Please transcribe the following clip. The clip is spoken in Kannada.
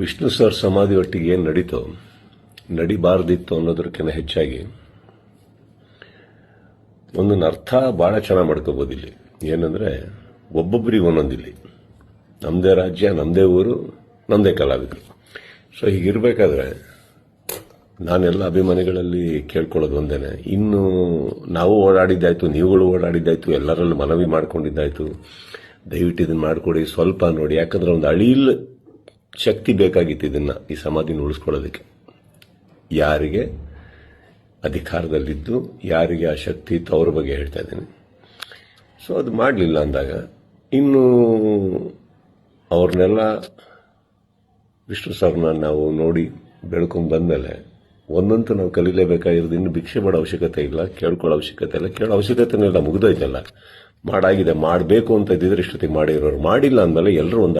ವಿಷ್ಣು ಸರ್ ಸಮಾಧಿ ಒಟ್ಟಿಗೆ ಏನು ನಡೀತೋ ನಡಿಬಾರ್ದಿತ್ತು ಅನ್ನೋದಕ್ಕಿಂತ ಹೆಚ್ಚಾಗಿ ಒಂದೊಂದು ಅರ್ಥ ಭಾಳ ಚೆನ್ನಾಗಿ ಮಾಡ್ಕೋಬೋದು ಇಲ್ಲಿ. ಏನಂದ್ರೆ ಒಬ್ಬೊಬ್ಬರಿಗೆ ಒಂದೊಂದಿಲ್ಲಿ ನಮ್ಮದೇ ರಾಜ್ಯ, ನಮ್ಮದೇ ಊರು, ನಮ್ಮದೇ ಕಲಾವಿದರು. ಸೊ ಹೀಗಿರ್ಬೇಕಾದ್ರೆ ನಾನೆಲ್ಲ ಅಭಿಮಾನಿಗಳಲ್ಲಿ ಕೇಳ್ಕೊಳ್ಳೋದು ಒಂದೇನೆ, ಇನ್ನು ನಾವು ಓಡಾಡಿದ್ದಾಯ್ತು, ನೀವುಗಳು ಓಡಾಡಿದ್ದಾಯ್ತು, ಎಲ್ಲರಲ್ಲೂ ಮನವಿ ಮಾಡ್ಕೊಂಡಿದ್ದಾಯ್ತು, ದಯವಿಟ್ಟು ಇದನ್ನು ಮಾಡಿಕೊಡಿ, ಸ್ವಲ್ಪ ನೋಡಿ. ಯಾಕಂದ್ರೆ ಒಂದು ಅಳಿಲ್ ಶಕ್ತಿ ಬೇಕಾಗಿತ್ತು ಇದನ್ನ ಈ ಸಮಾಧಿನ ಉಳಿಸ್ಕೊಳ್ಳೋದಕ್ಕೆ. ಯಾರಿಗೆ ಅಧಿಕಾರದಲ್ಲಿದ್ದು ಯಾರಿಗೆ ಆ ಶಕ್ತಿ ಇತ್ತು ಅವ್ರ ಬಗ್ಗೆ ಹೇಳ್ತಾ ಇದ್ದೀನಿ. ಸೊ ಅದು ಮಾಡಲಿಲ್ಲ ಅಂದಾಗ ಇನ್ನು ಅವ್ರನ್ನೆಲ್ಲ ವಿಷ್ಣು ಸರ್ನ ನಾವು ನೋಡಿ ಬೆಳ್ಕೊಂಡು ಬಂದಮೇಲೆ ಒಂದಂತೂ ನಾವು ಕಲೀಲೇಬೇಕಾಗಿರೋದು. ಇನ್ನು ಭಿಕ್ಷೆ ಮಾಡೋ ಅವಶ್ಯಕತೆ ಇಲ್ಲ, ಕೇಳ್ಕೊಳ್ಳೋ ಅವಶ್ಯಕತೆ ಇಲ್ಲ, ಕೇಳೋ ಅವಶ್ಯಕತೆನೂ ಇಲ್ಲ, ಮುಗಿದೋಯ್ತಲ್ಲ. ಮಾಡಾಗಿದೆ. ಮಾಡಬೇಕು ಅಂತ ಇದ್ದಿದ್ರೆ ಇಷ್ಟೊತ್ತಿಗೆ ಮಾಡಿರೋರು. ಮಾಡಿಲ್ಲ ಅಂದಮೇಲೆ ಎಲ್ಲರೂ ಒಂದು